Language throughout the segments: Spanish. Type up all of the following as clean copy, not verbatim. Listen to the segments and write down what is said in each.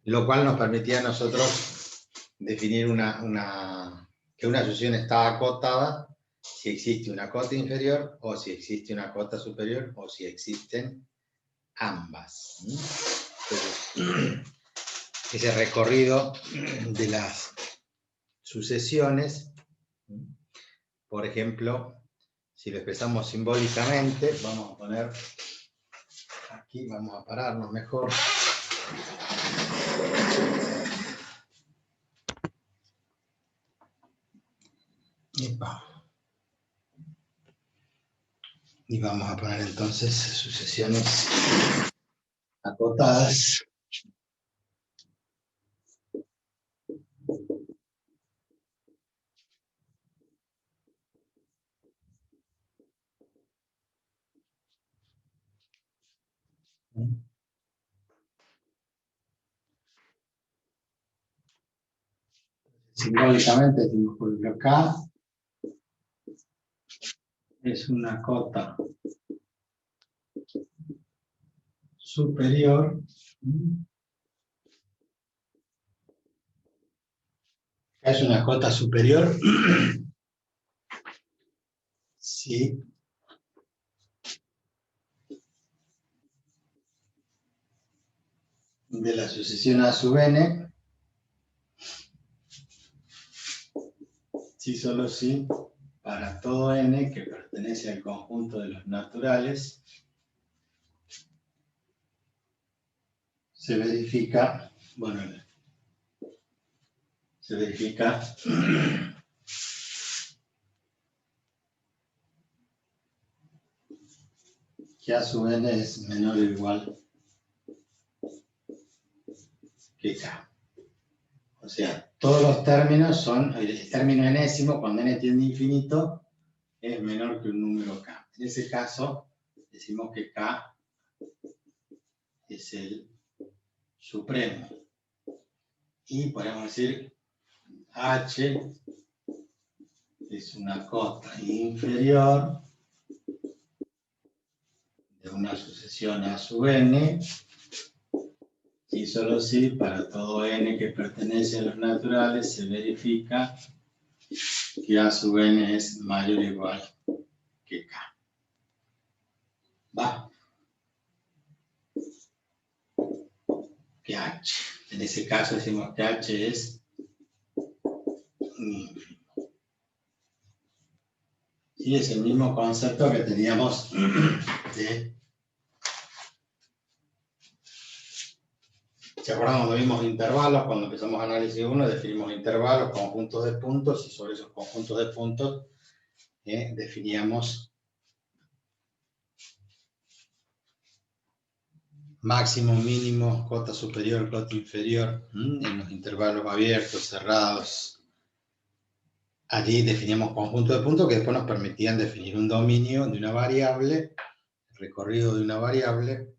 lo cual nos permitía a nosotros definir que una sucesión está acotada si existe una cota inferior o si existe una cota superior o si existen ambas. Entonces, ese recorrido de las sucesiones, por ejemplo, si lo expresamos simbólicamente, vamos a poner aquí, vamos a pararnos mejor. Y vamos a poner entonces sucesiones acotadas. Simbólicamente decimos, porque acá es una cota superior. Es una cota superior. Sí. De la sucesión A sub n. Sí, solo sí, para todo n que pertenece al conjunto de los naturales, se verifica, bueno, se verifica que A sub n es menor o igual que K. O sea, todos los términos son, el término enésimo, cuando n tiende a infinito, es menor que un número K. En ese caso, decimos que K es el supremo. Y podemos decir H es una cota inferior de una sucesión A sub n, y solo si para todo n que pertenece a los naturales se verifica que A sub n es mayor o igual que K. Va. Que H. En ese caso decimos que H es ínfimo. Y es el mismo concepto que teníamos de... ¿Se acuerdan cuando vimos intervalos? Cuando empezamos análisis 1, definimos intervalos, conjuntos de puntos, y sobre esos conjuntos de puntos definíamos máximo, mínimo, cota superior, cota inferior, en los intervalos abiertos, cerrados. Allí definíamos conjuntos de puntos que después nos permitían definir un dominio de una variable, el recorrido de una variable.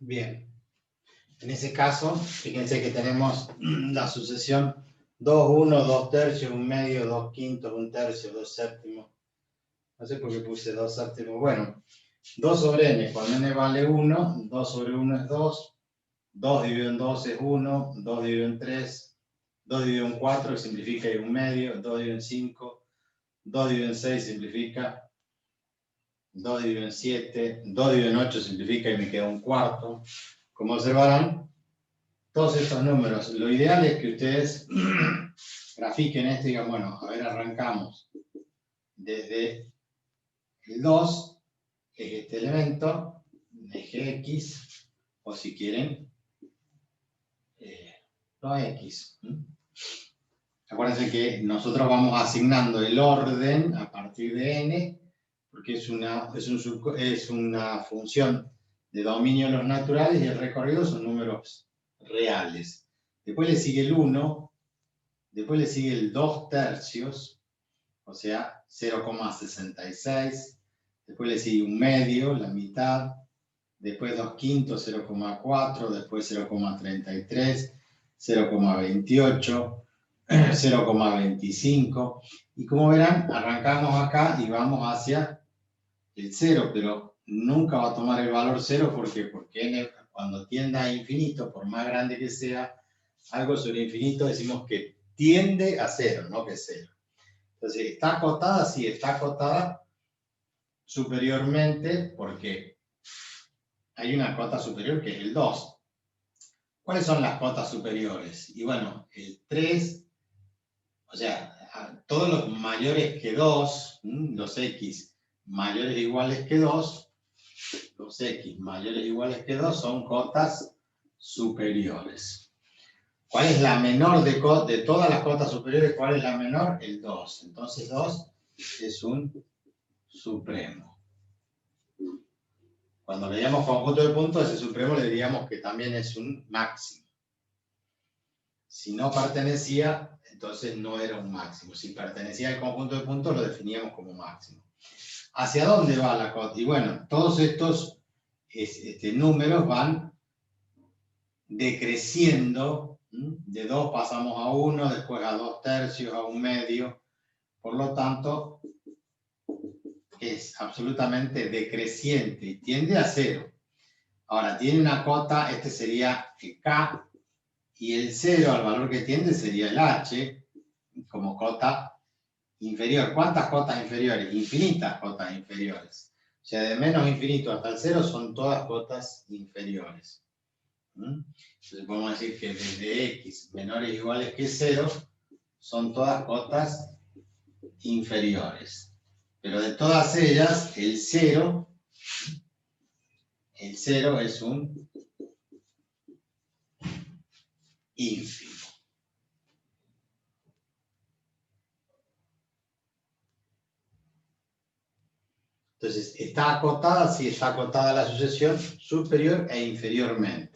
Bien. En ese caso, fíjense que tenemos la sucesión 2, 1, 2 tercios, 1 medio, 2 quintos, 1 tercio, 2 séptimos. No sé por qué puse 2 séptimos. Bueno, 2 sobre n, cuando n vale 1, 2 sobre 1 es 2, 2 dividido en 2 es 1, 2 dividido en 3, 2 dividido en 4 simplifica y 1 medio, 2 dividido en 5, 2 dividido en 6 simplifica, 2 dividido en 7, 2 dividido en 8 simplifica y me queda un cuarto. Como observarán, todos estos números, lo ideal es que ustedes grafiquen esto y digan, bueno, a ver, arrancamos desde el 2, que es este elemento, eje X, o si quieren, no X. Acuérdense que nosotros vamos asignando el orden a partir de n, porque es una función de dominio de los naturales y el recorrido son números reales. Después le sigue el 1, después le sigue el 2 tercios, o sea, 0,66. Después le sigue un medio, la mitad. Después 2 quintos, 0,4. Después 0,33, 0,28, 0,25. Y como verán, arrancamos acá y vamos hacia el 0, pero nunca va a tomar el valor 0. ¿Por qué? Porque n, cuando tienda a infinito, por más grande que sea, algo sobre infinito decimos que tiende a 0, no que es 0. Entonces, ¿está acotada? Sí, está acotada superiormente porque hay una cota superior que es el 2. ¿Cuáles son las cotas superiores? Y bueno, el 3, o sea, todos los mayores que 2, los x mayores o iguales que 2, los x mayores o iguales que 2 son cotas superiores. ¿Cuál es la menor de todas las cotas superiores? ¿Cuál es la menor? El 2. Entonces 2 es un supremo. Cuando leíamos conjunto de puntos, ese supremo le diríamos que también es un máximo. Si no pertenecía, entonces no era un máximo. Si pertenecía al conjunto de puntos, lo definíamos como máximo. ¿Hacia dónde va la cota? Y bueno, todos estos números van decreciendo. De 2 pasamos a 1, después a 2 tercios, a 1 medio. Por lo tanto, es absolutamente decreciente y tiende a 0. Ahora, tiene una cota, este sería el K, y el 0 al valor que tiende sería el H, como cota inferior. ¿Cuántas cotas inferiores? Infinitas cotas inferiores. O sea, de menos infinito hasta el 0 son todas cotas inferiores. Entonces podemos decir que desde x menores o iguales que 0 son todas cotas inferiores. Pero de todas ellas, el 0 es un ínfimo. Entonces, ¿está acotada? Sí, está acotada la sucesión superior e inferiormente.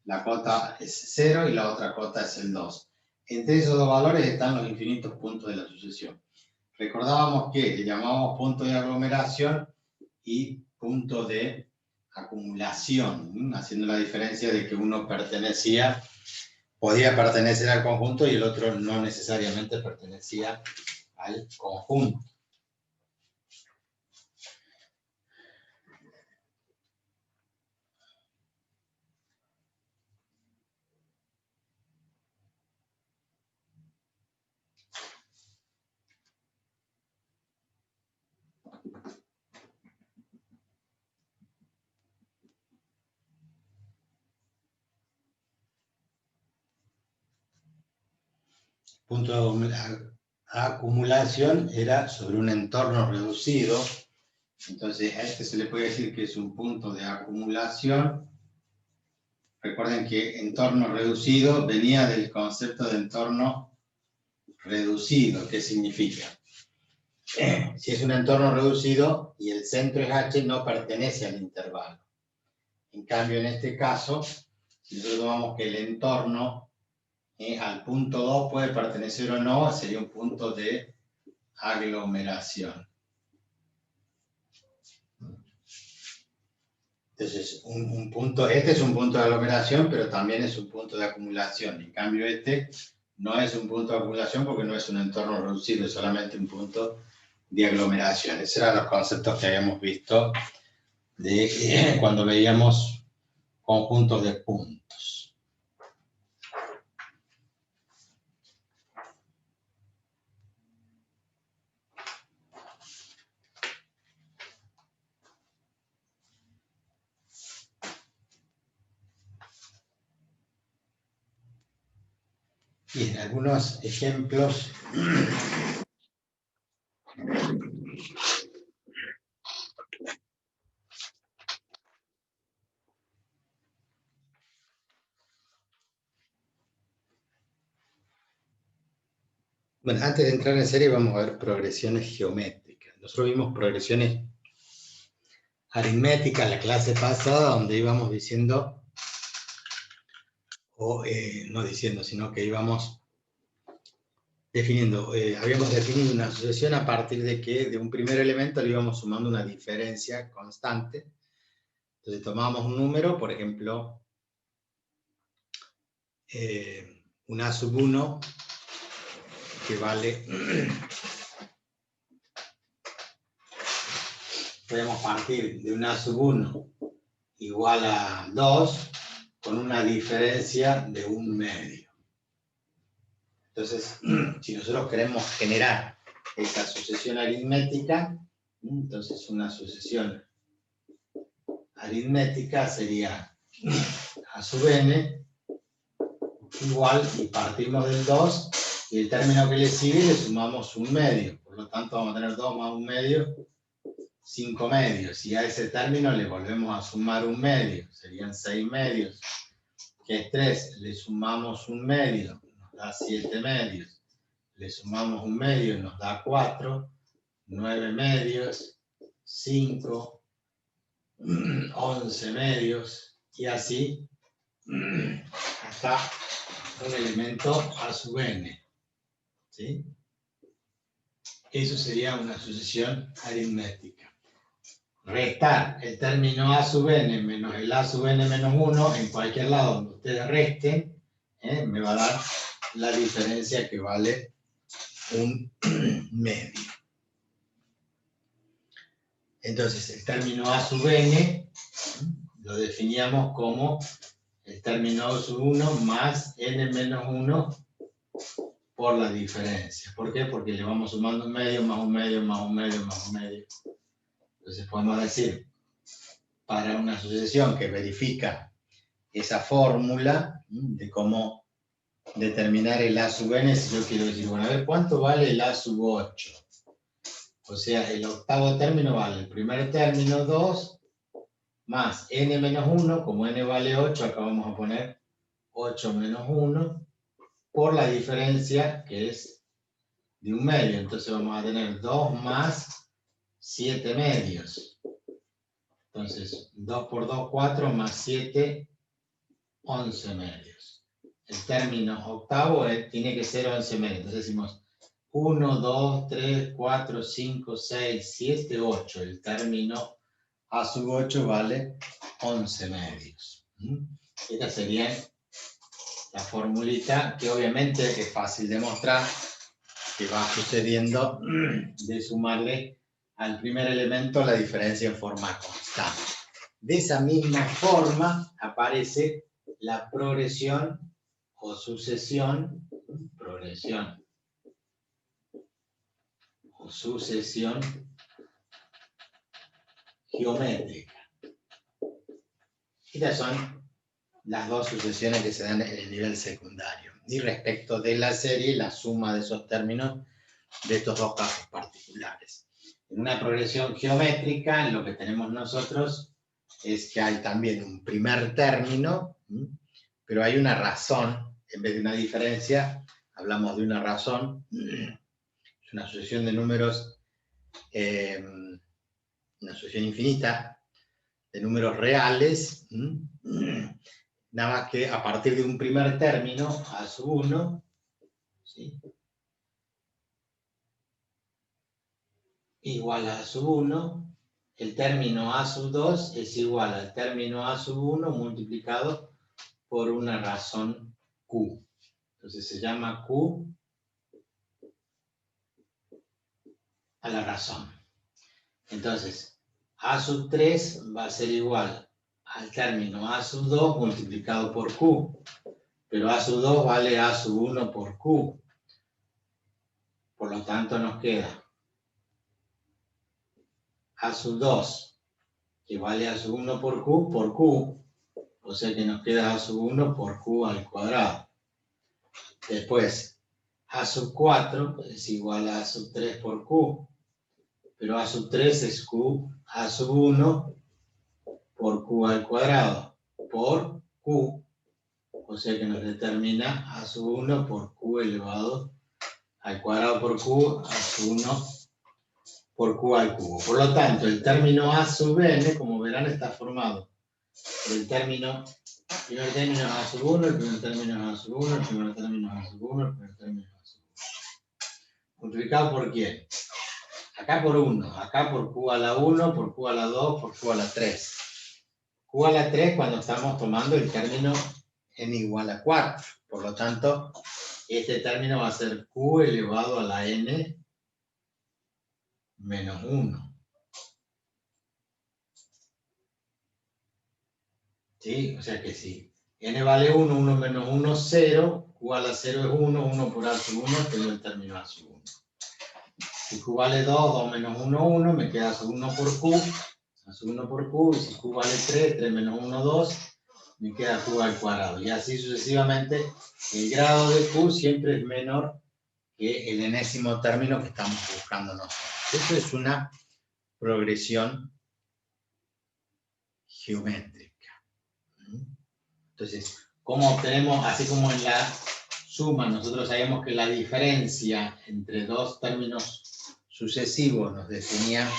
La cota es 0 y la otra cota es el 2. Entre esos dos valores están los infinitos puntos de la sucesión. Recordábamos que le llamábamos punto de aglomeración y punto de acumulación, haciendo la diferencia de que uno podía pertenecer al conjunto y el otro no necesariamente pertenecía al conjunto. Punto de acumulación era sobre un entorno reducido. Entonces a este se le puede decir que es un punto de acumulación. Recuerden que entorno reducido venía del concepto de entorno reducido. ¿Qué significa? Si es un entorno reducido y el centro es H, no pertenece al intervalo. En cambio, en este caso, si nosotros tomamos que el entorno al punto 2 puede pertenecer o no, sería un punto de aglomeración. Entonces, un punto, este es un punto de aglomeración, pero también es un punto de acumulación. En cambio, este no es un punto de acumulación porque no es un entorno reducido, es solamente un punto de aglomeración. Esos eran los conceptos que habíamos visto de cuando veíamos conjuntos de puntos. Bien, algunos ejemplos. Bueno, antes de entrar en serie vamos a ver progresiones geométricas. Nosotros vimos progresiones aritméticas la clase pasada, donde íbamos diciendo, o no diciendo, sino que íbamos definiendo, habíamos definido una sucesión a partir de que de un primer elemento le íbamos sumando una diferencia constante. Entonces tomábamos un número, por ejemplo, un A sub 1, que vale, podemos partir de un A sub 1 igual a 2, con una diferencia de 1/2. Entonces, si nosotros queremos generar esa sucesión aritmética, entonces una sucesión aritmética sería A sub n igual, y partimos del 2, y el término que le sigue le sumamos 1/2. Por lo tanto, vamos a tener 2 más 1/2, 5/2. Y a ese término le volvemos a sumar 1/2, serían 6/2. Que es 3, le sumamos 1/2, nos da 7/2. Le sumamos 1/2, nos da 4, 9/2, 5, 11/2, y así hasta un elemento A sub n. ¿Sí? Eso sería una sucesión aritmética. Restar el término A sub n menos el A sub n menos 1, en cualquier lado donde ustedes resten, me va a dar la diferencia que vale 1/2. Entonces, el término A sub n lo definíamos como el término A sub 1 más n menos 1 por la diferencia. ¿Por qué? Porque le vamos sumando 1/2 más 1/2 más 1/2 más 1/2. Entonces podemos decir, para una sucesión que verifica esa fórmula de cómo determinar el A sub n, si yo quiero decir, bueno, a ver, ¿cuánto vale el A sub 8? O sea, el octavo término vale el primer término 2 más n menos 1, como n vale 8, acá vamos a poner 8 menos 1, por la diferencia que es de 1/2. Entonces vamos a tener 2 más 7/2. Entonces, 2 por 2, 4, más 7, 11/2. El término octavo tiene que ser 11/2. Entonces decimos 1, 2, 3, 4, 5, 6, 7, 8. El término A sub 8 vale 11/2. Esta sería la formulita, que obviamente es fácil de mostrar, que va sucediendo de sumarle al primer elemento la diferencia en forma constante. De esa misma forma aparece la progresión o sucesión, geométrica. Estas son las dos sucesiones que se dan en el nivel secundario. Y respecto de la serie, la suma de esos términos de estos dos casos particulares. En una progresión geométrica, lo que tenemos nosotros es que hay también un primer término, pero hay una razón, en vez de una diferencia, hablamos de una razón, es una sucesión de números, una sucesión infinita de números reales, nada más que a partir de un primer término, A sub 1, ¿sí?, igual a A sub 1, el término A sub 2 es igual al término A sub 1 multiplicado por una razón Q. Entonces se llama Q a la razón. Entonces, A sub 3 va a ser igual al término A sub 2 multiplicado por Q. Pero A sub 2 vale A sub 1 por Q. Por lo tanto nos queda A sub 2, que vale A sub 1 por Q. O sea que nos queda A sub 1 por Q al cuadrado. Después, A sub 4 es igual a A sub 3 por Q. Pero A sub 3 es Q, A sub 1 por Q al cuadrado, por Q. O sea que nos determina A sub 1 por Q elevado al cuadrado por Q, A sub 1 por Q al cubo. Por lo tanto, el término A sub n, como verán, está formado por el término, el primer término es A sub 1, el primer término es A sub 1, el primer término es A sub 1, el primer término es A sub 1. ¿Multiplicado por quién? Acá por 1, acá por Q a la 1, por Q a la 2, por Q a la 3. Q a la 3 cuando estamos tomando el término n igual a 4. Por lo tanto, este término va a ser Q elevado a la n menos 1. ¿Sí? O sea que si n vale 1, 1 menos 1, 0. Q a la 0 es 1, 1 por A sub 1, tengo el término A sub 1. Si Q vale 2, 2 menos 1, 1, me queda A sub 1 por Q. A sub 1 por Q, y si Q vale 3, 3 menos 1, 2, me queda Q al cuadrado. Y así sucesivamente, el grado de Q siempre es menor que el enésimo término que estamos buscando nosotros. Eso es una progresión geométrica. Entonces, ¿cómo obtenemos, así como en la suma, nosotros sabemos que la diferencia entre dos términos sucesivos nos definía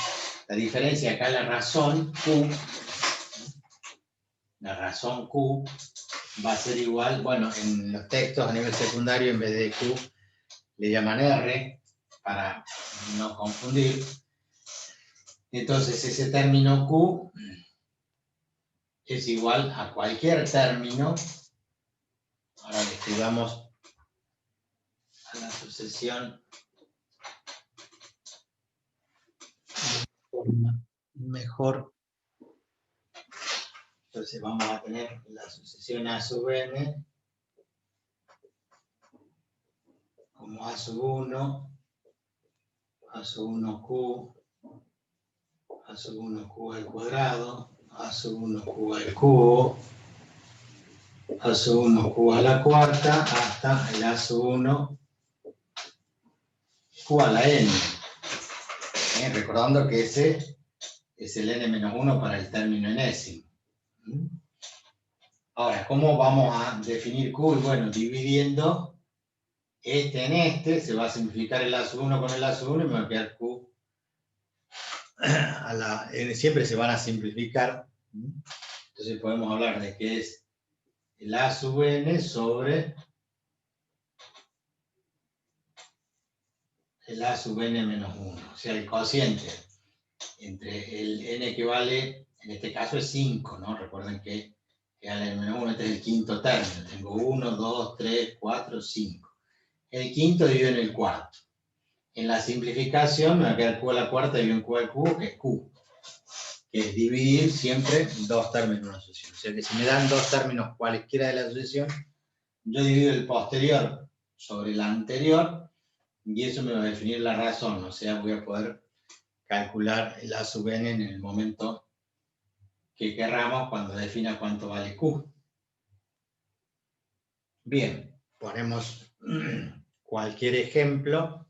la diferencia, acá la razón Q, va a ser igual, bueno, en los textos a nivel secundario en vez de Q le llaman R, para no confundir. Entonces ese término Q es igual a cualquier término. Ahora le escribamos a la sucesión mejor. Entonces vamos a tener la sucesión A sub n como A sub 1, A sub 1Q, A sub 1Q al cuadrado, A sub 1Q al cubo, A sub 1Q a la cuarta, hasta el A sub 1 Q a la n. Recordando que ese es el n-1 para el término enésimo. Ahora, ¿cómo vamos a definir Q? Bueno, dividiendo este en este, se va a simplificar el A sub 1 con el A sub 1 y me va a quedar Q. Siempre se van a simplificar. Entonces podemos hablar de que es el A sub n sobre el A sub n menos 1. O sea, el cociente entre el n que vale, en este caso es 5, ¿no? Recuerden que al n menos 1 este es el quinto término. Tengo 1, 2, 3, 4, 5. El quinto dividido en el cuarto. En la simplificación me va a quedar Q a la cuarta dividido en Q al cubo, que es Q. Que es dividir siempre dos términos en una sucesión. O sea que si me dan dos términos cualesquiera de la sucesión, yo divido el posterior sobre el anterior y eso me va a definir la razón. O sea, voy a poder calcular el A sub n en el momento que querramos cuando defina cuánto vale Q. Bien, ponemos cualquier ejemplo.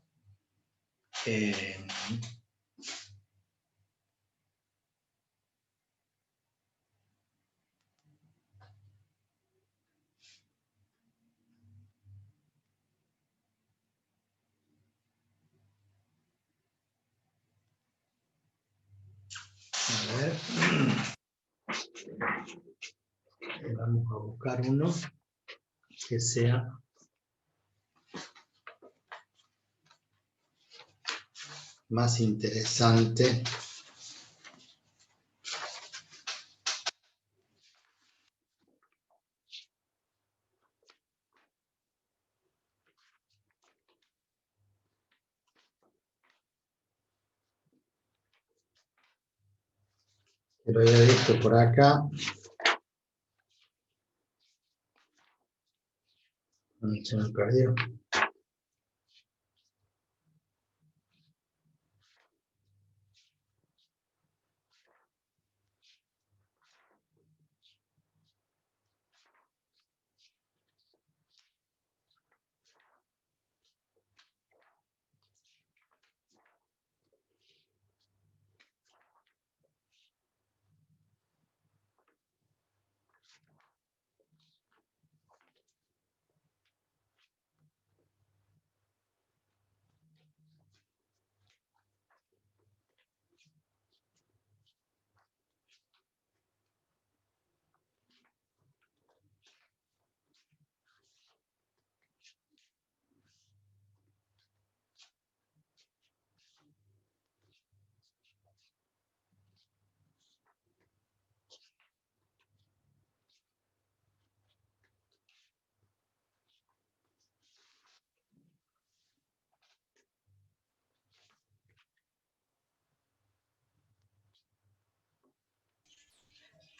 A ver. Vamos a buscar uno que sea más interesante. que lo había visto por acá. Se me perdió.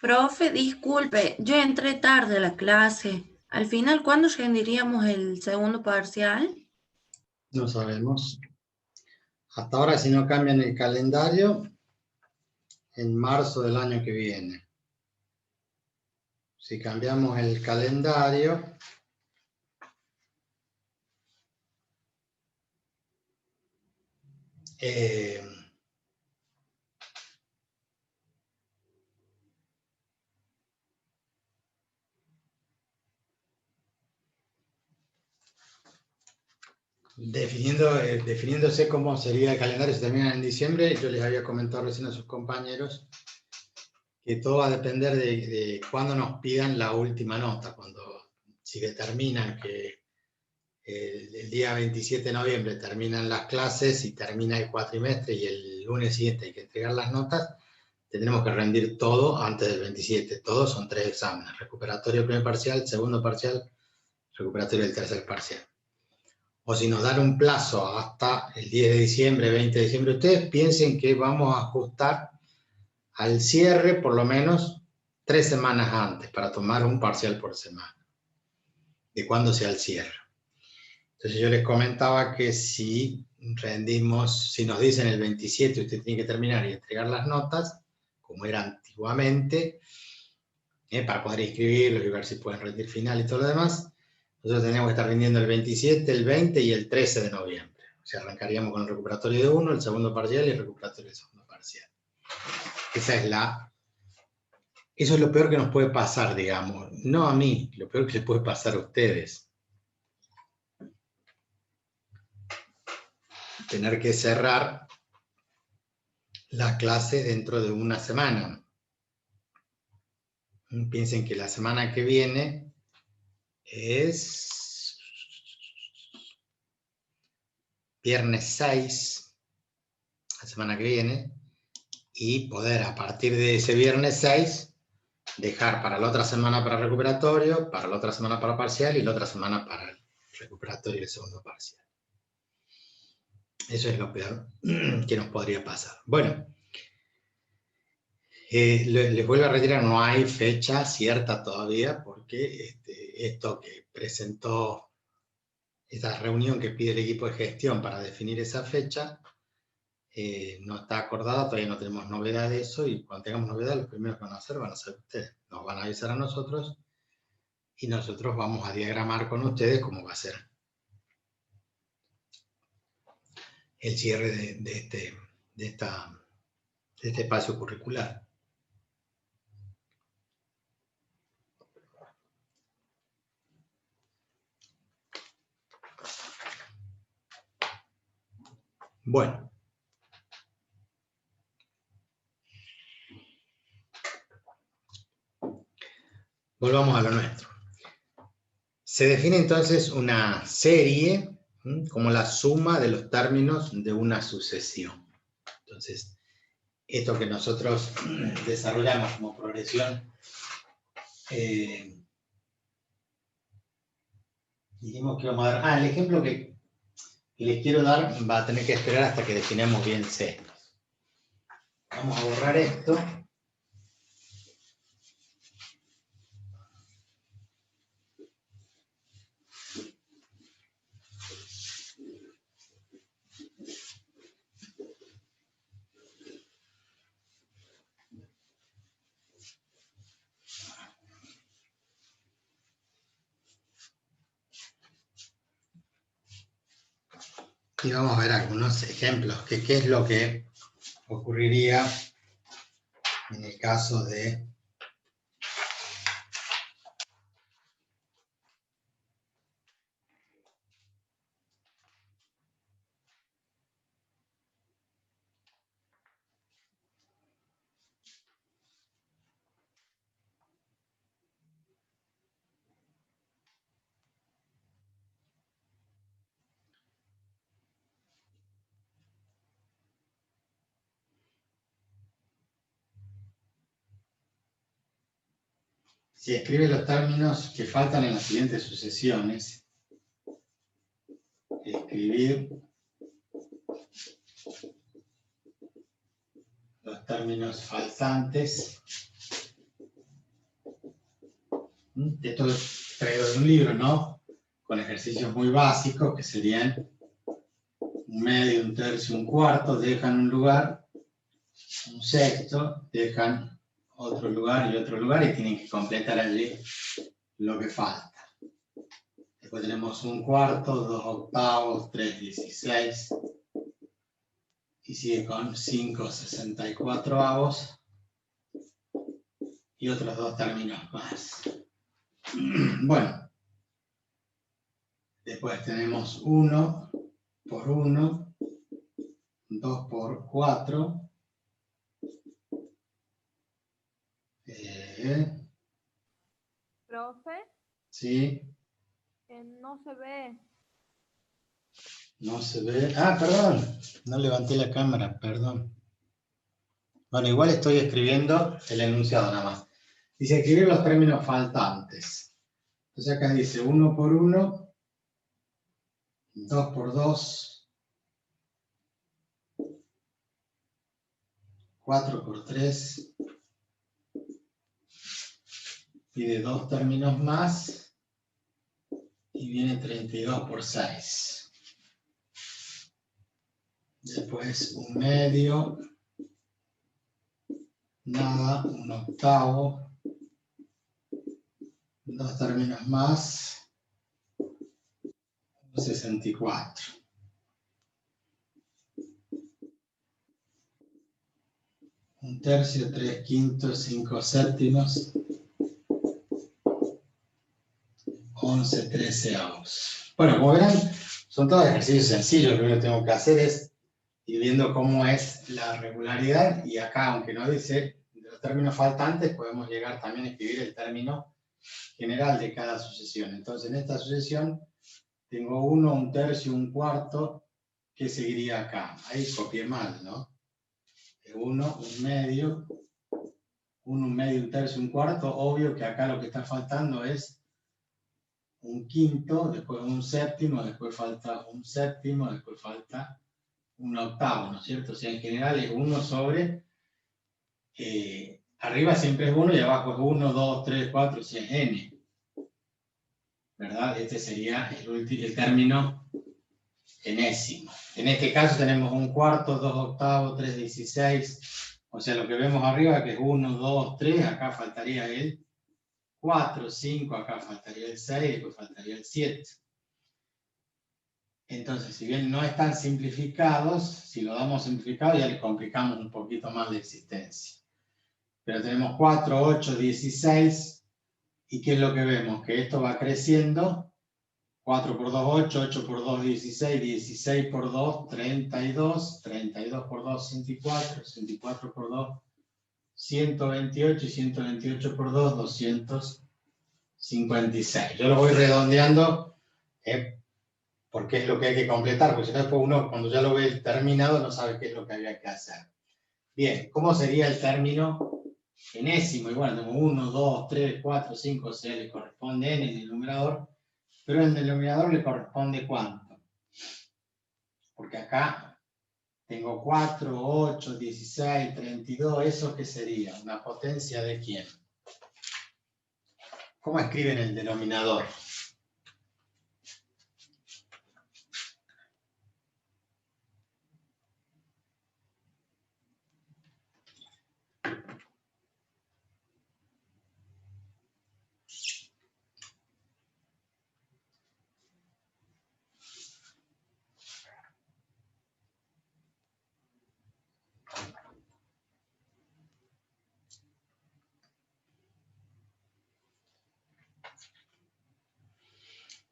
Profe, disculpe, yo entré tarde a la clase. Al final, ¿cuándo rendiríamos el segundo parcial? No sabemos. Hasta ahora, si no cambian el calendario, en marzo del año que viene. Si cambiamos el calendario, definiéndose cómo sería el calendario si termina en diciembre, yo les había comentado recién a sus compañeros que todo va a depender de cuándo nos pidan la última nota. Si determinan que el día 27 de noviembre terminan las clases y termina el cuatrimestre y el lunes siguiente hay que entregar las notas, tendremos que rendir todo antes del 27. Todos son 3 exámenes: recuperatorio primer parcial, segundo parcial, recuperatorio del tercer parcial. O si nos dan un plazo hasta el 10 de diciembre, 20 de diciembre, ustedes piensen que vamos a ajustar al cierre por lo menos 3 semanas antes para tomar un parcial por semana, de cuándo sea el cierre. Entonces yo les comentaba que si rendimos, si nos dicen el 27 usted tiene que terminar y entregar las notas, como era antiguamente, para poder inscribirlos y ver si pueden rendir final y todo lo demás, nosotros tendríamos que estar rindiendo el 27, el 20 y el 13 de noviembre. O sea, arrancaríamos con el recuperatorio de uno, el segundo parcial y el recuperatorio del segundo parcial. Eso es lo peor que nos puede pasar, digamos. No a mí, lo peor que les puede pasar a ustedes. Tener que cerrar la clase dentro de una semana. Piensen que la semana que viene es viernes 6, la semana que viene, y poder a partir de ese viernes 6 dejar para la otra semana para recuperatorio, para la otra semana para parcial y la otra semana para el recuperatorio y el segundo parcial. Eso es lo peor que nos podría pasar. Bueno, les vuelvo a retirar, no hay fecha cierta todavía porque esto que presentó, esta reunión que pide el equipo de gestión para definir esa fecha, no está acordada, todavía no tenemos novedad de eso, y cuando tengamos novedad, los primeros que van a ser ustedes. Nos van a avisar a nosotros y nosotros vamos a diagramar con ustedes cómo va a ser el cierre de este espacio curricular. Bueno. Volvamos a lo nuestro. Se define entonces una serie como la suma de los términos de una sucesión. Entonces, esto que nosotros desarrollamos como progresión, dijimos que vamos a dar... el ejemplo que les quiero dar va a tener que esperar hasta que definamos bien C. Vamos a borrar esto. Y vamos a ver algunos ejemplos, que qué es lo que ocurriría en el caso de si escribe los términos que faltan en las siguientes sucesiones. Escribir los términos faltantes. Esto es traído de un libro, ¿no? Con ejercicios muy básicos que serían un medio, un tercio, un cuarto, dejan un lugar, un sexto, dejan otro lugar y tienen que completar allí lo que falta. Después tenemos un cuarto, 2 octavos, 3 16 y sigue con 5 64avos y otros 2 términos más. Bueno, después tenemos 1 por 1, 2 por 4, Profe, sí, no se ve. no se ve. Ah, perdón, no levanté la cámara, perdón. Bueno, igual estoy escribiendo el enunciado nada más. Dice escribir los términos faltantes. Entonces acá dice 1 por 1, 2 por 2, 4 por 3, pide 2 términos más y viene 32 por 6. Después un medio, nada, un octavo, 2 términos más, 64. Un tercio, 3 quintos, 5 séptimos, 11 treceavos. Bueno, como verán, son todos ejercicios sencillos. Lo único que tengo que hacer es ir viendo cómo es la regularidad. Y acá, aunque no dice de los términos faltantes, podemos llegar también a escribir el término general de cada sucesión. Entonces, en esta sucesión tengo 1, un tercio, un cuarto. ¿Qué seguiría acá? Ahí copié mal, ¿no? 1, un medio, un medio, un tercio, un cuarto. Obvio que acá lo que está faltando es un quinto, después un séptimo, después falta un séptimo, después falta un octavo, ¿no es cierto? O sea, en general es 1 sobre, arriba siempre es 1 y abajo es 1, 2, 3, 4, o sea, es n, ¿verdad? Este sería el término enésimo. En este caso tenemos un cuarto, 2 octavos, 3 16, o sea, lo que vemos arriba que es 1, 2, 3, acá faltaría el 4, 5, acá faltaría el 6, después faltaría el 7. Entonces, si bien no están simplificados, si lo damos simplificado ya les complicamos un poquito más la existencia. Pero tenemos 4, 8, 16, ¿y qué es lo que vemos? Que esto va creciendo, 4 por 2, 8, 8 por 2, 16, 16 por 2, 32, 32 por 2, 64, 64 por 2, 128 y 128 por 2, 256. Yo lo voy redondeando, porque es lo que hay que completar, porque si no después uno cuando ya lo ve terminado no sabe qué es lo que había que hacer. Bien, ¿cómo sería el término enésimo? Igual tengo 1, 2, 3, 4, 5, o sea, le corresponde n en el numerador, pero en el denominador le corresponde ¿cuánto? Porque acá tengo 4, 8, 16, 32, ¿eso qué sería? ¿Una potencia de quién? ¿Cómo escriben el denominador?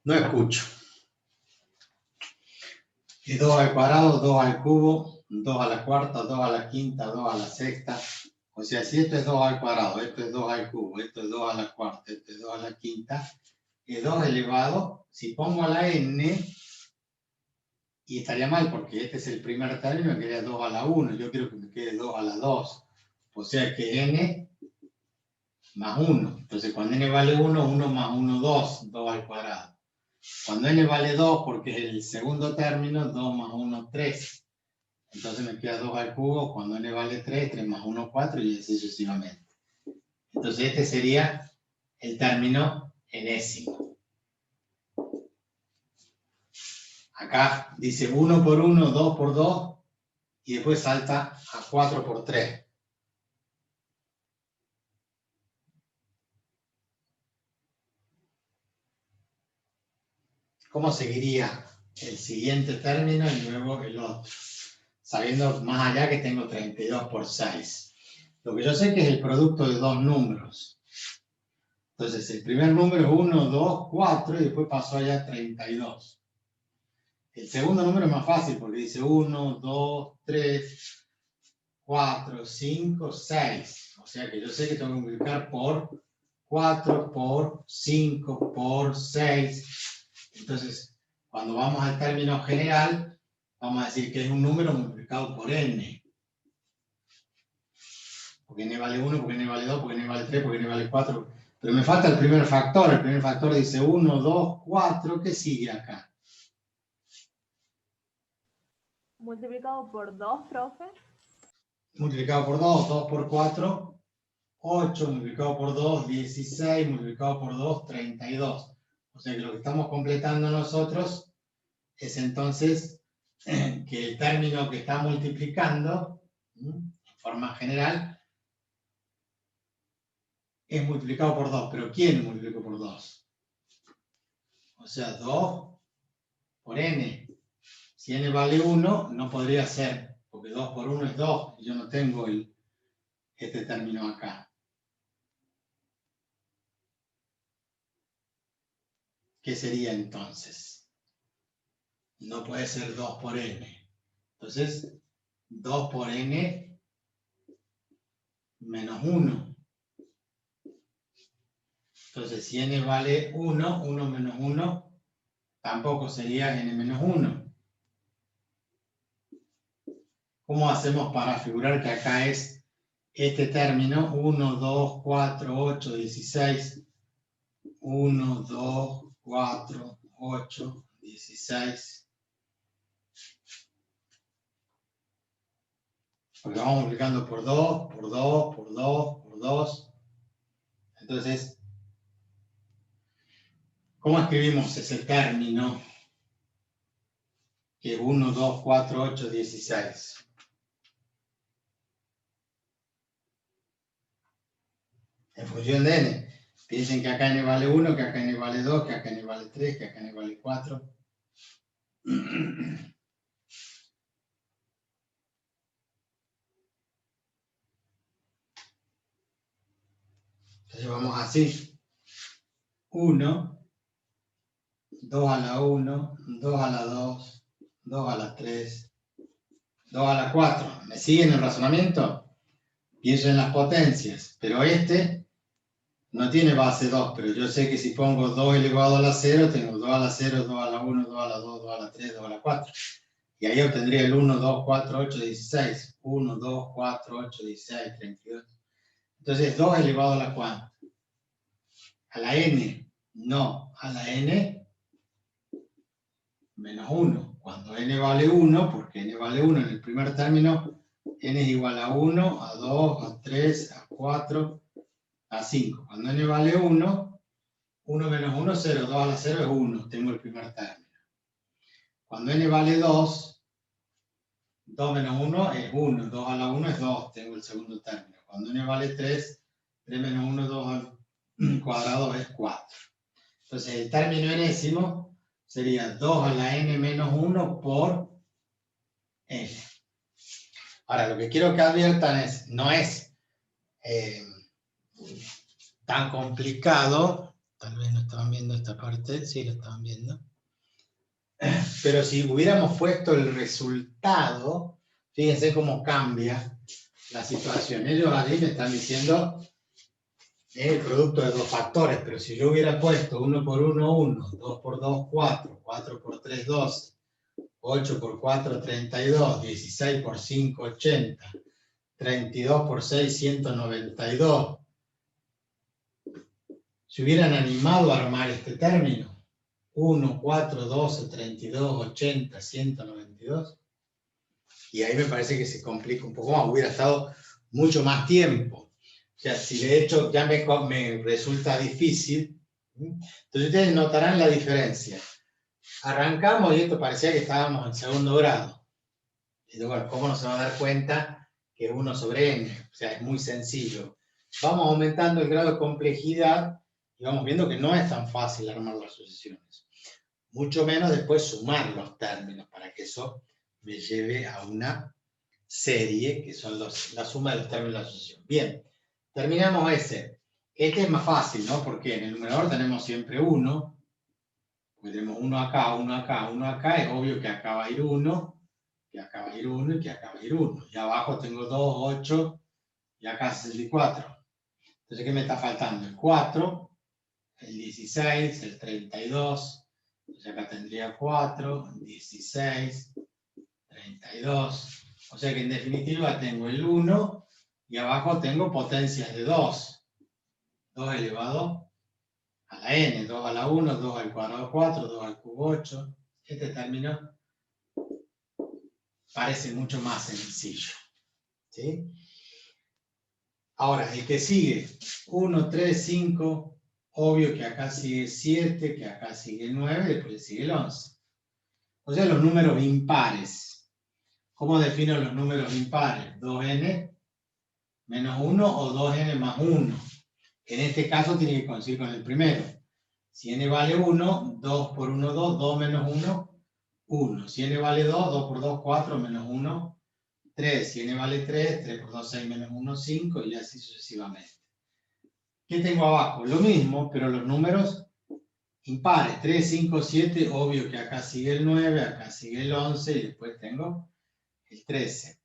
No escucho. Y 2 al cuadrado, 2 al cubo, 2 a la cuarta, 2 a la quinta, 2 a la sexta. O sea, si esto es 2 al cuadrado, esto es 2 al cubo, esto es 2 a la cuarta, esto es 2 a la quinta, es 2 elevado, si pongo a la n, y estaría mal porque este es el primer término, me quedaría 2 a la 1, yo quiero que me quede 2 a la 2. O sea que n más 1. Entonces cuando n vale 1, 1 más 1, 2, 2 al cuadrado. Cuando n vale 2, porque es el segundo término, 2 más 1, 3. Entonces me queda 2 al cubo, cuando n vale 3, 3 más 1, 4 y así sucesivamente. Entonces este sería el término enésimo. Acá dice 1 por 1, 2 por 2 y después salta a 4 por 3. ¿Cómo seguiría el siguiente término y luego el otro? Sabiendo más allá que tengo 32 por 6. Lo que yo sé que es el producto de dos números. Entonces el primer número es 1, 2, 4 y después pasó allá 32. El segundo número es más fácil porque dice 1, 2, 3, 4, 5, 6. O sea que yo sé que tengo que multiplicar por 4, por 5, por 6. Entonces, cuando vamos al término general, vamos a decir que es un número multiplicado por n. Porque n vale 1, porque n vale 2, porque n vale 3, porque n vale 4. Pero me falta el primer factor. El primer factor dice 1, 2, 4. ¿Qué sigue acá? Multiplicado por 2, profe. Multiplicado por 2, 2 por 4, 8. Multiplicado por 2, 16. Multiplicado por 2, 32. O sea que lo que estamos completando nosotros es entonces que el término que está multiplicando, en forma general, es multiplicado por 2. ¿Pero quién multiplicó por 2? O sea, 2 por n. Si n vale 1, no podría ser, porque 2 por 1 es 2, y yo no tengo este término acá. ¿Qué sería entonces? No puede ser 2 por n. Entonces, 2 por n menos 1. Entonces, si n vale 1, 1 menos 1, tampoco sería n menos 1. ¿Cómo hacemos para figurar que acá es este término? 1, 2, 4, 8, 16. 1, 2, 4, 8, 16. Porque vamos multiplicando por 2, por 2, por 2, por 2. Entonces, ¿cómo escribimos ese término? Que es 1, 2, 4, 8, 16. En función de n. Piensen que acá n vale 1, que acá n vale 2, que acá n vale 3, que acá n vale 4. Entonces vamos así. 1, 2 a la 1, 2 a la 2, 2 a la 3, 2 a la 4. ¿Me siguen el razonamiento? Pienso en las potencias, pero este no tiene base 2, pero yo sé que si pongo 2 elevado a la 0, tengo 2 a la 0, 2 a la 1, 2 a la 2, 2 a la 3, 2 a la 4. Y ahí obtendría el 1, 2, 4, 8, 16. 1, 2, 4, 8, 16, 32. Entonces, 2 elevado a la cuánta. A la n. No, a la n menos 1. Cuando n vale 1, porque n vale 1 en el primer término, n es igual a 1, a 2, a 3, a 4, a 5. Cuando n vale 1, 1 menos 1, 0. 2 a la 0 es 1. Tengo el primer término. Cuando n vale 2, 2 menos 1 es 1. 2 a la 1 es 2. Tengo el segundo término. Cuando n vale 3, 3 menos 1, 2 al cuadrado es 4. Entonces el término enésimo sería 2 a la n menos 1 por n. Ahora, lo que quiero que adviertan no es tan complicado Tal vez no estaban viendo esta parte, sí lo estaban viendo. Pero si hubiéramos puesto el resultado, fíjense cómo cambia la situación. Ellos allí me están diciendo es el producto de dos factores, pero si yo hubiera puesto 1 por 1, 1, 2 por 2, 4, 4 por 3, 12, 8 por 4, 32, 16 por 5, 80, 32 por 6, 192. Se hubieran animado a armar este término. 1, 4, 12, 32, 80, 192. Y ahí me parece que se complica un poco más. Hubiera estado mucho más tiempo. O sea, si de hecho ya me resulta difícil, entonces ustedes notarán la diferencia. Arrancamos y esto parecía que estábamos en segundo grado. Y digo, bueno, ¿cómo no se va a dar cuenta que es 1 sobre n? O sea, es muy sencillo. Vamos aumentando el grado de complejidad y vamos viendo que no es tan fácil armar las sucesiones. Mucho menos después sumar los términos para que eso me lleve a una serie, que son la suma de los términos de la sucesión. Bien, terminamos ese. Este es más fácil, ¿no? Porque en el numerador tenemos siempre 1. Porque tenemos 1 acá, 1 acá, 1 acá. Es obvio que acá va a ir 1, que acá va a ir 1 y que acá va a ir 1. Y abajo tengo 2, 8 y acá 64. Entonces, ¿qué me está faltando? El 4, el 16, el 32. Entonces acá tendría 4, 16, 32. O sea que en definitiva tengo el 1 y abajo tengo potencias de 2. 2 elevado a la n, 2 a la 1, 2 al cuadrado 4, 2 al cubo 8. Este término parece mucho más sencillo. ¿Sí? Ahora, el que sigue, 1, 3, 5, obvio que acá sigue 7, que acá sigue 9, después sigue el 11. O sea, los números impares. ¿Cómo defino los números impares? 2n menos 1 o 2n más 1. En este caso tiene que coincidir con el primero. Si n vale 1, 2 por 1, 2, 2 menos 1, 1. Si n vale 2, 2 por 2, 4 menos 1, 3. Si n vale 3, 3 por 2, 6 menos 1, 5 y así sucesivamente. ¿Qué tengo abajo? Lo mismo, pero los números impares. 3, 5, 7, obvio que acá sigue el 9, acá sigue el 11 y después tengo el 13.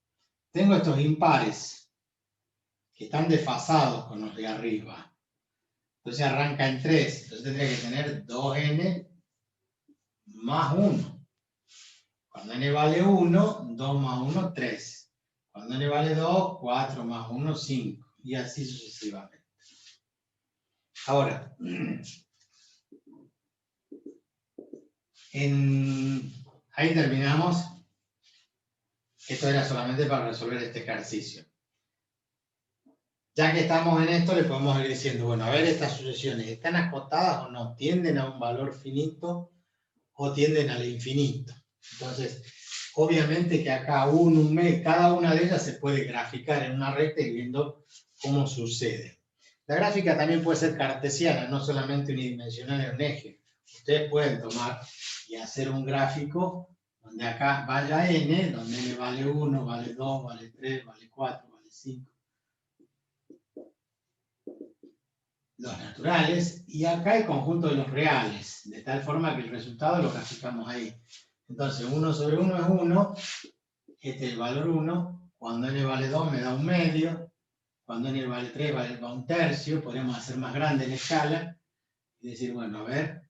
Tengo estos impares que están desfasados con los de arriba. Entonces arranca en 3. Entonces tendría que tener 2n más 1. Cuando n vale 1, 2 más 1, 3. Cuando n vale 2, 4 más 1, 5. Y así sucesivamente. Ahora, ahí terminamos. Esto era solamente para resolver este ejercicio. Ya que estamos en esto, le podemos ir diciendo, bueno, a ver, estas sucesiones, ¿están acotadas o no? ¿Tienden a un valor finito o tienden al infinito? Entonces, obviamente que acá cada una de ellas se puede graficar en una recta y viendo cómo sucede. La gráfica también puede ser cartesiana, no solamente unidimensional en un eje. Ustedes pueden tomar y hacer un gráfico donde acá vaya n, donde n vale 1, vale 2, vale 3, vale 4, vale 5. Los naturales, y acá el conjunto de los reales, de tal forma que el resultado lo graficamos ahí. Entonces, 1 sobre 1 es 1, este es el valor 1, cuando n vale 2 me da un medio, cuando n vale 3 vale un tercio, podríamos hacer más grande la escala, y decir, bueno, a ver,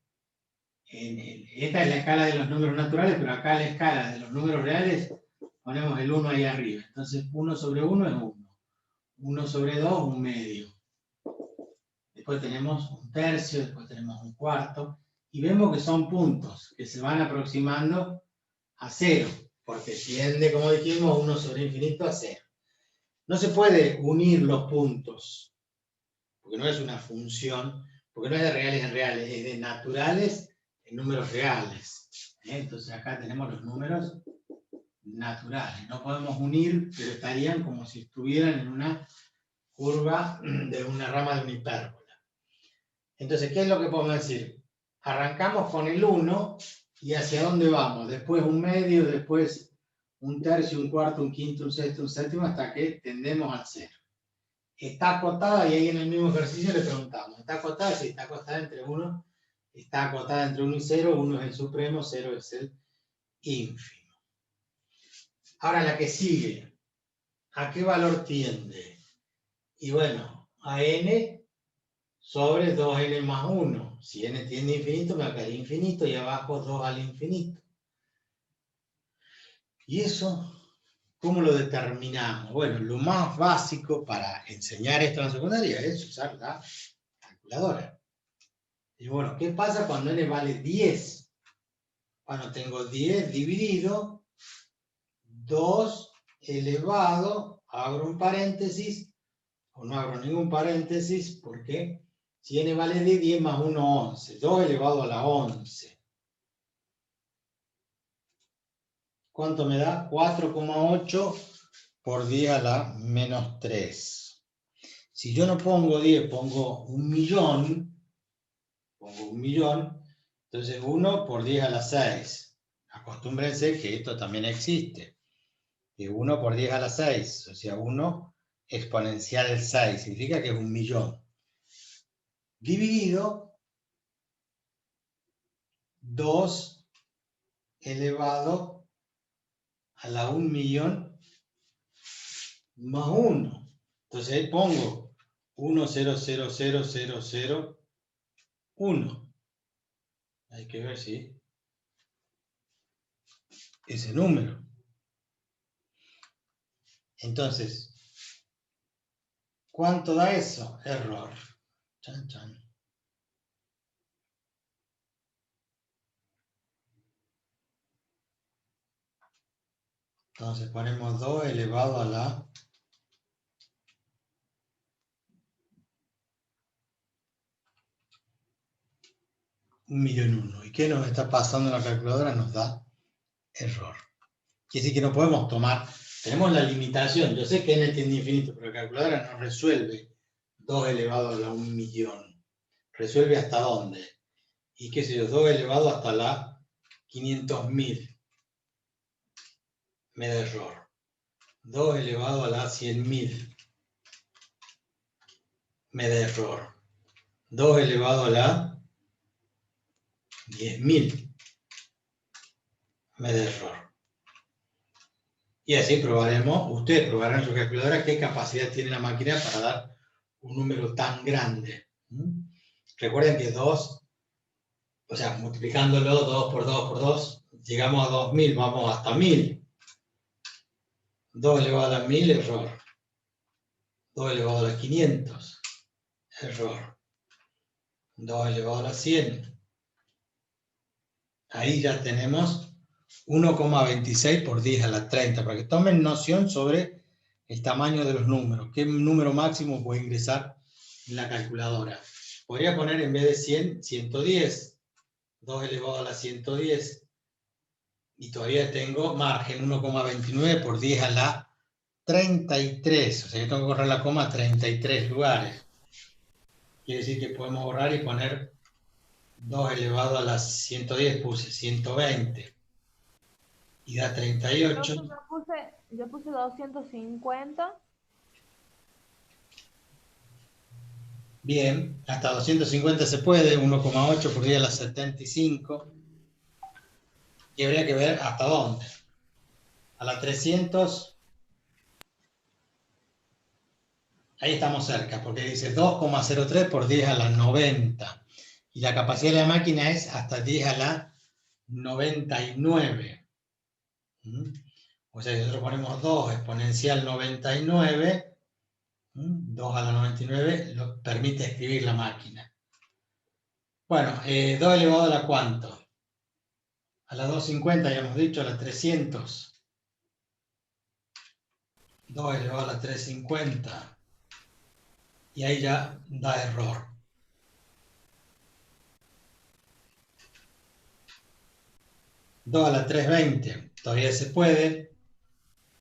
esta es la escala de los números naturales, pero acá la escala de los números reales, ponemos el 1 ahí arriba. Entonces, 1 sobre 1 es 1, 1 sobre 2 un medio. Después tenemos un tercio, después tenemos un cuarto, y vemos que son puntos que se van aproximando a 0, porque tiende, como dijimos, 1 sobre infinito a 0. No se puede unir los puntos, porque no es una función, porque no es de reales en reales, es de naturales en números reales. Entonces acá tenemos los números naturales. No podemos unir, pero estarían como si estuvieran en una curva de una rama de una hipérbola. Entonces, ¿qué es lo que podemos decir? Arrancamos con el 1 y ¿hacia dónde vamos? Después un medio, después un tercio, un cuarto, un quinto, un sexto, un séptimo, hasta que tendemos al 0. está acotada, y ahí en el mismo ejercicio le preguntamos, ¿está acotada? Sí, está acotada entre 1, está acotada entre 1 y 0, 1 es el supremo, 0 es el ínfimo. Ahora la que sigue, ¿a qué valor tiende? Y bueno, a n sobre 2n más 1. Si n tiende a infinito, me va a quedar infinito y abajo 2 al infinito. ¿Y eso cómo lo determinamos? Bueno, lo más básico para enseñar esto en la secundaria es usar la calculadora. Y bueno, ¿qué pasa cuando n vale 10? Bueno, tengo 10 dividido 2 elevado, abro un paréntesis, o no abro ningún paréntesis, porque si n vale de 10 más 1, 11. 2 elevado a la 11. ¿Cuánto me da? 4,8 por 10 a la menos 3. Si yo no pongo 10, pongo 1.000.000, entonces 1 por 10 a la 6. Acostúmbrense que esto también existe. Que 1 por 10 a la 6, o sea, 1 exponencial 6, significa que es 1.000.000. Dividido 2 elevado a la 1.000.000 más 1. Entonces ahí pongo 1,000,000,1. Hay que ver si ese número. Entonces, ¿cuánto da eso? Error. Chan, chan. Entonces ponemos 2 elevado a la 1.000.001. ¿Y qué nos está pasando en la calculadora? Nos da error. Quiere decir que no podemos tomar, tenemos la limitación, yo sé que n tiende a infinito, pero la calculadora no resuelve 2 elevado a la 1.000.000. ¿Resuelve hasta dónde? Y qué sé yo, 2 elevado hasta la 500.000. Me da error. 2 elevado a la 100.000. Me da error. 2 elevado a la 10.000. Me da error. Y así probaremos, ustedes probarán en su calculadora qué capacidad tiene la máquina para dar un número tan grande. Recuerden que 2, o sea, multiplicándolo 2 por 2 por 2, llegamos a 2.000, vamos hasta 1.000. 2 elevado a la 1.000, error. 2 elevado a la 500, error. 2 elevado a la 100. Ahí ya tenemos 1,26 por 10 a la 30, para que tomen noción sobre el tamaño de los números. ¿Qué número máximo puede ingresar en la calculadora? Podría poner en vez de 100, 110. 2 elevado a la 110. Y todavía tengo margen 1,29 por 10 a la 33. O sea que tengo que borrar la coma a 33 lugares. Quiere decir que podemos borrar y poner 2 elevado a la 110, puse 120. Y da 38. Yo puse 250. Bien, hasta 250 se puede, 1,8 por 10 a la 75. Y habría que ver hasta dónde. A la 300, ahí estamos cerca, porque dice 2,03 por 10 a la 90. Y la capacidad de la máquina es hasta 10 a la 99. O sea, si nosotros ponemos 2 exponencial 99, 2 a la 99, lo permite escribir la máquina. Bueno, 2 elevado a la ¿cuánto? A la 250 ya hemos dicho, a la 300. 2 elevado a la 350. Y ahí ya da error. ¿2 a la 320? Todavía se puede.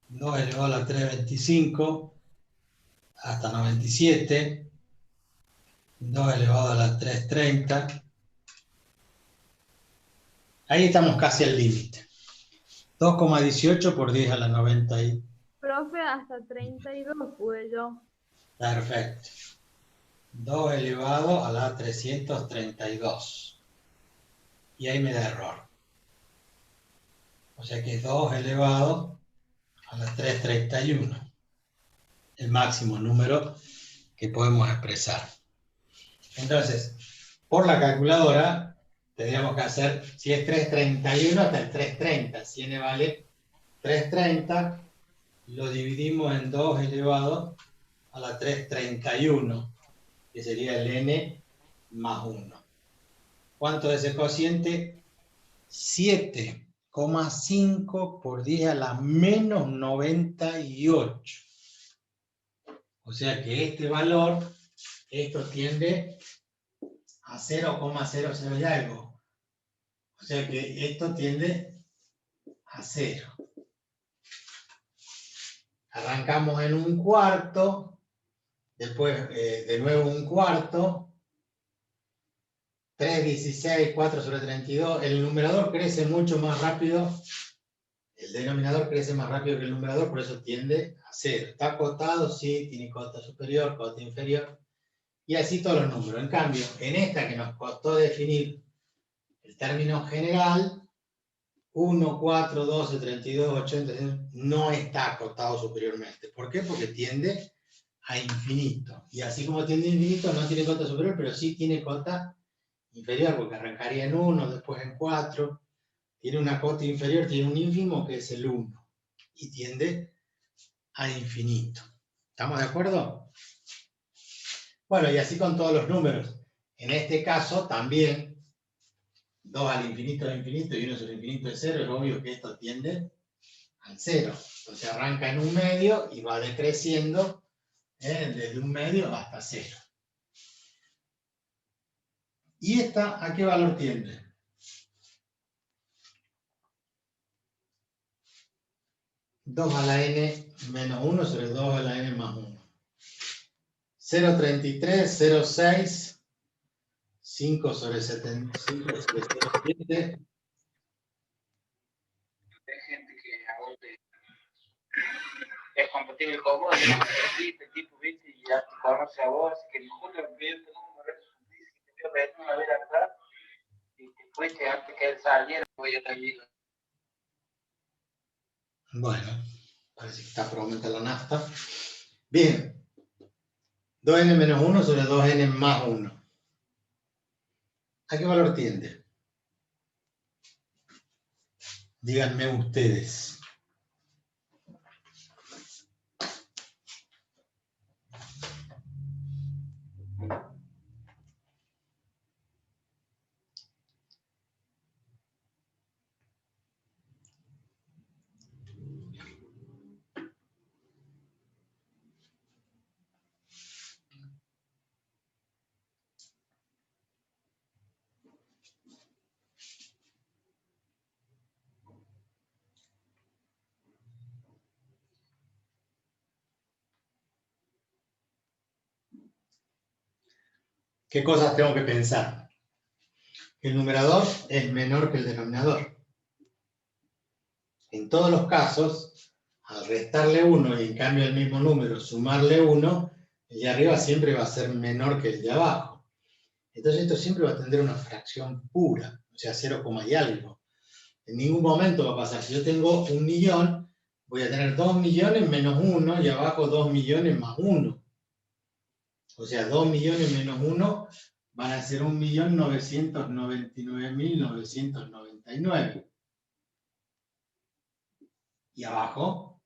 2 elevado a la 325 hasta 97. 2 elevado a la 330. Ahí estamos casi al límite. 2,18 por 10 a la 90. Profe, hasta 32 pude yo. Perfecto. 2 elevado a la 332. Y ahí me da error. O sea que es 2 elevado a la 331. El máximo número que podemos expresar. Entonces, por la calculadora, tendríamos que hacer, si es 331 hasta el 330. Si n vale 330, lo dividimos en 2 elevado a la 331, que sería el n más 1. ¿Cuánto es el cociente? 7,5 por 10 a la menos 98. O sea que este valor, esto tiende a 0,00 y algo. O sea que esto tiende a 0. Arrancamos en un cuarto, después de nuevo un cuarto, 3,16, 4 sobre 32. El numerador crece mucho más rápido, el denominador crece más rápido que el numerador, por eso tiende a 0. Está acotado, sí, tiene cota superior, cota inferior, y así todos los números. En cambio, en esta que nos costó definir el término general, 1, 4, 12, 32, 80, no está acotado superiormente. ¿Por qué? Porque tiende a infinito. Y así como tiende a infinito, no tiene cota superior, pero sí tiene cota inferior, porque arrancaría en 1, después en 4. Tiene una cota inferior, tiene un ínfimo que es el 1. Y tiende a infinito. ¿Estamos de acuerdo? Bueno, y así con todos los números. En este caso también, 2 al infinito es infinito y 1 sobre infinito es 0, es obvio que esto tiende al 0. Entonces arranca en un medio y va decreciendo desde un medio hasta 0. ¿Y esta a qué valor tiende? ...2 a la n menos 1 sobre 2 a la n más 1. 0,33, 0,6, 5 sobre 75 sobre 0,7. Hay gente que aún es compatible con vos, este tipo, ¿viste? Y ya te conoce a vos, que mejor le envío tu número, dice que te voy a pedir una vez acá, y te fuiste antes que él saliera, voy a salir. Bueno, parece que está por aumentar la nafta. Bien. 2n menos 1 sobre 2n más 1. ¿A qué valor tiende? Díganme ustedes. ¿Qué cosas tengo que pensar? El numerador es menor que el denominador. En todos los casos, al restarle 1 y en cambio el mismo número sumarle 1, el de arriba siempre va a ser menor que el de abajo. Entonces esto siempre va a tener una fracción pura, o sea, 0, y algo. En ningún momento va a pasar. Si yo tengo 1.000.000, voy a tener 2.000.000 menos 1 y abajo 2.000.000 más 1. O sea, 2.000.000 menos 1 van a ser 1.999.999. Y abajo,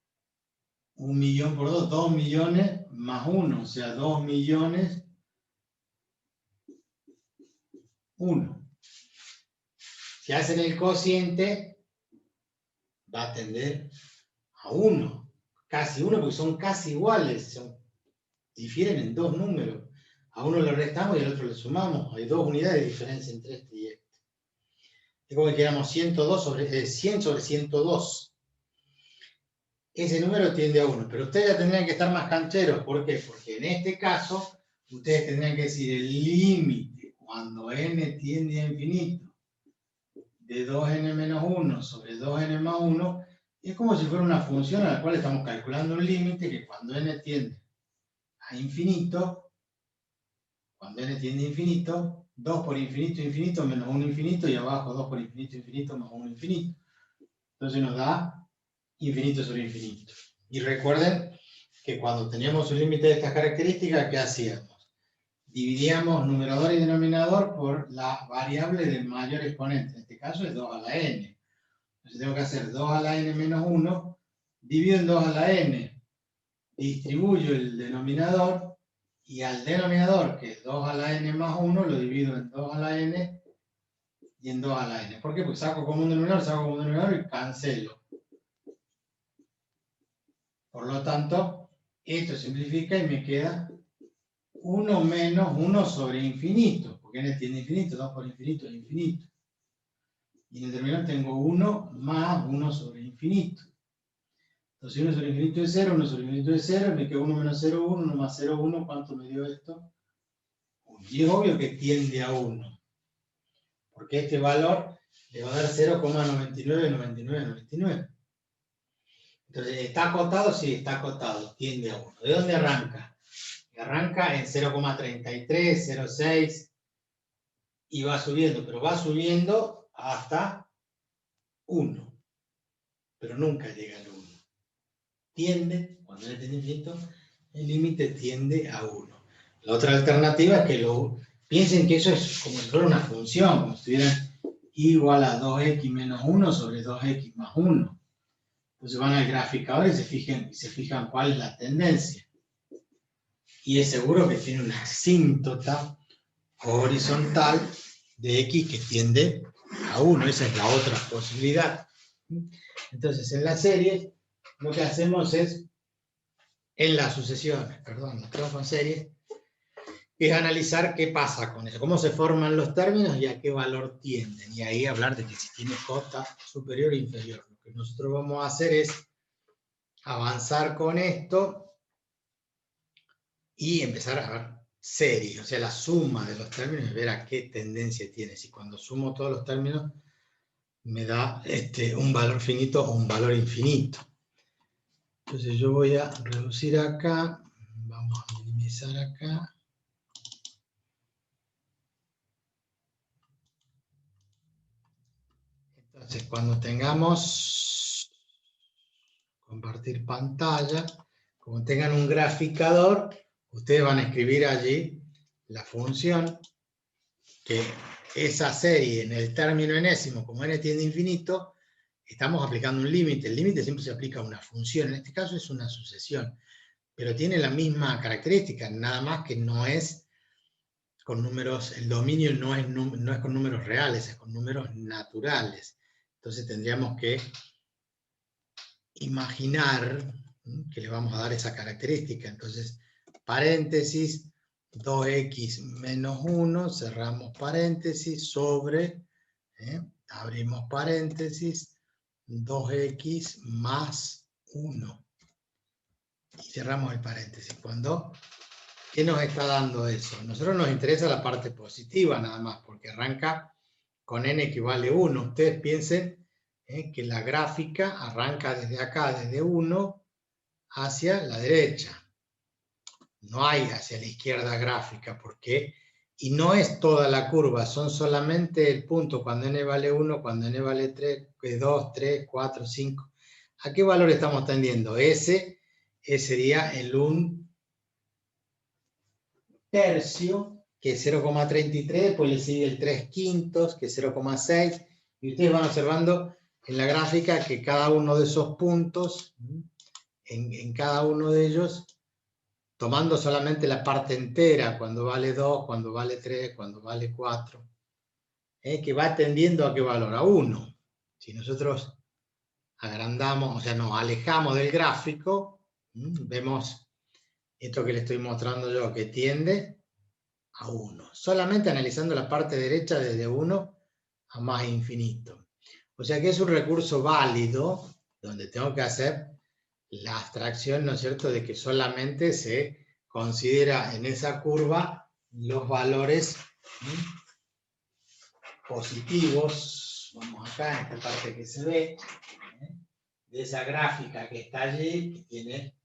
1.000.000 por 2, 2.000.000 más 1. O sea, 2.000.000, 1. Si hacen el cociente, va a tender a 1. Casi 1, porque son casi iguales. Difieren en 2 números. A uno le restamos y al otro le sumamos. Hay 2 unidades de diferencia entre este y este. Es como que quedamos 100 sobre 102. Ese número tiende a 1. Pero ustedes ya tendrían que estar más cancheros. ¿Por qué? Porque en este caso, ustedes tendrían que decir el límite cuando n tiende a infinito de 2n menos 1 sobre 2n más 1 es como si fuera una función a la cual estamos calculando un límite que cuando n tiende a infinito, cuando n tiende a infinito, 2 por infinito infinito menos 1 infinito, y abajo 2 por infinito infinito más 1 infinito. Entonces nos da infinito sobre infinito. Y recuerden que cuando teníamos un límite de estas características, ¿qué hacíamos? Dividíamos numerador y denominador por la variable del mayor exponente. En este caso es 2 a la n. Entonces tengo que hacer 2 a la n menos 1, divido en 2 a la n, distribuyo el denominador, y al denominador, que es 2 a la n más 1, lo divido en 2 a la n y en 2 a la n. ¿Por qué? Porque saco como un denominador y cancelo. Por lo tanto, esto simplifica y me queda 1 menos 1 sobre infinito, porque n tiene infinito, 2 por infinito es infinito. Y en el determinante tengo 1 más 1 sobre infinito. Entonces 1 sobre infinito es 0, 1 sobre infinito es 0, me queda 1 menos 0, 1, 1 más 0, 1, ¿cuánto me dio esto? 1. Y es obvio que tiende a 1, porque este valor le va a dar 0,999999. Entonces, ¿está acotado? Sí, está acotado, tiende a 1. ¿De dónde arranca? Arranca en 0,33, 0,6 y va subiendo, pero va subiendo hasta 1, pero nunca llega al 1. Tiende, cuando n tiende a infinito, el límite tiende a 1. La otra alternativa es que piensen que eso es como si fuera una función, como si estuvieran igual a 2x menos 1 sobre 2x más 1. Entonces van al graficador y se fijan cuál es la tendencia. Y es seguro que tiene una asíntota horizontal de x que tiende a 1. Esa es la otra posibilidad. Entonces, en la serie, lo que hacemos es, en las sucesiones, perdón, nos quedamos con series, es analizar qué pasa con eso, cómo se forman los términos y a qué valor tienden. Y ahí hablar de que si tiene cota superior e inferior. Lo que nosotros vamos a hacer es avanzar con esto y empezar a ver series, o sea, la suma de los términos y ver a qué tendencia tiene. Si cuando sumo todos los términos me da un valor finito o un valor infinito. Entonces yo voy a reducir acá, vamos a minimizar acá. Entonces cuando tengamos compartir pantalla, como tengan un graficador, ustedes van a escribir allí la función que esa serie en el término enésimo, como n tiende a infinito, estamos aplicando un límite. El límite siempre se aplica a una función, en este caso es una sucesión, pero tiene la misma característica, nada más que no es con números, el dominio no es con números reales, es con números naturales. Entonces tendríamos que imaginar que le vamos a dar esa característica. Entonces, paréntesis, 2x menos 1, cerramos paréntesis, sobre, abrimos paréntesis, 2x más 1. Y cerramos el paréntesis. ¿Qué nos está dando eso? A nosotros nos interesa la parte positiva nada más, porque arranca con n equivale a 1. Ustedes piensen que la gráfica arranca desde acá, desde 1, hacia la derecha. No hay hacia la izquierda gráfica, porque y no es toda la curva, son solamente el punto cuando n vale 1, cuando n vale 3, 2, 3, 4, 5. ¿A qué valor estamos tendiendo? Ese sería el 1 tercio, que es 0,33, pues le sigue el 3 quintos, que es 0,6, y ustedes van observando en la gráfica que cada uno de esos puntos, en cada uno de ellos, tomando solamente la parte entera, cuando vale 2, cuando vale 3, cuando vale 4, que va tendiendo a qué valor, a 1. Si nosotros agrandamos, o sea, nos alejamos del gráfico, vemos esto que le estoy mostrando yo, que tiende a 1. Solamente analizando la parte derecha desde 1 a más infinito. O sea que es un recurso válido, donde tengo que hacer la abstracción, ¿no es cierto?, de que solamente se considera en esa curva los valores positivos. Vamos acá, en esta parte que se ve, de esa gráfica que está allí, que tiene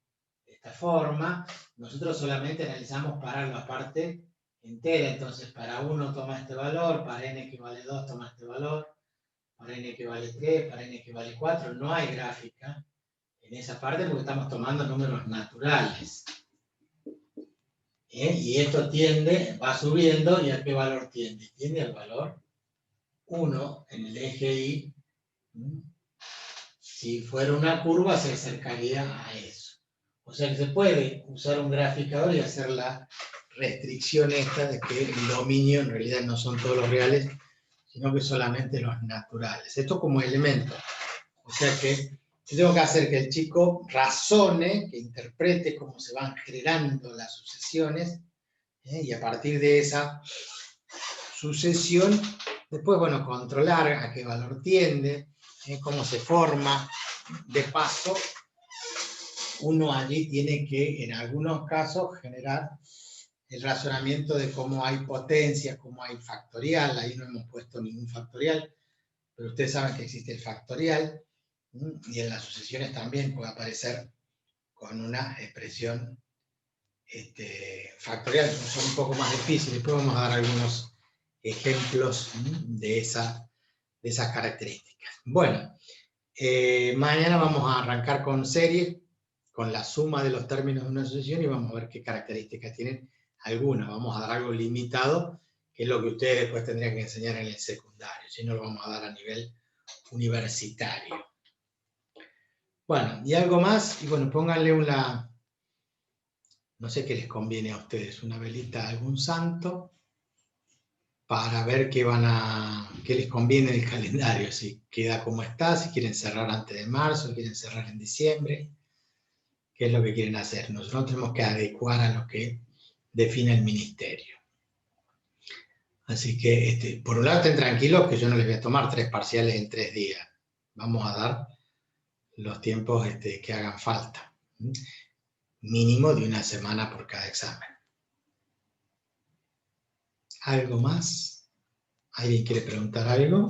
esta forma. Nosotros solamente analizamos para la parte entera, entonces para 1 toma este valor, para n que vale 2 toma este valor, para n que vale 3, para n que vale 4, no hay gráfica en esa parte porque estamos tomando números naturales. Y esto tiende, va subiendo, ¿y a qué valor tiende? Tiende al valor 1 en el eje Y. Si fuera una curva, se acercaría a eso. O sea que se puede usar un graficador y hacer la restricción esta de que el dominio en realidad no son todos los reales, sino que solamente los naturales. Esto como elemento. O sea que yo tengo que hacer que el chico razone, que interprete cómo se van generando las sucesiones, y a partir de esa sucesión, después, bueno, controlar a qué valor tiende, cómo se forma. De paso, uno allí tiene que, en algunos casos, generar el razonamiento de cómo hay potencias, cómo hay factorial. Ahí no hemos puesto ningún factorial, pero ustedes saben que existe el factorial, y en las sucesiones también puede aparecer con una expresión factorial, que son un poco más difíciles. Después vamos a dar algunos ejemplos de esas características. Bueno, mañana vamos a arrancar con series, con la suma de los términos de una sucesión, y vamos a ver qué características tienen algunas. Vamos a dar algo limitado, que es lo que ustedes después tendrían que enseñar en el secundario, si no lo vamos a dar a nivel universitario. Bueno, y algo más, y bueno, pónganle no sé qué les conviene a ustedes, una velita a algún santo, para ver qué les conviene del calendario, si queda como está, si quieren cerrar antes de marzo, si quieren cerrar en diciembre, qué es lo que quieren hacer. Nosotros tenemos que adecuar a lo que define el ministerio. Así que, por un lado, estén tranquilos que yo no les voy a tomar 3 parciales en 3 días. Vamos a dar los tiempos que hagan falta. Mínimo de 1 semana por cada examen. ¿Algo más? ¿Alguien quiere preguntar algo?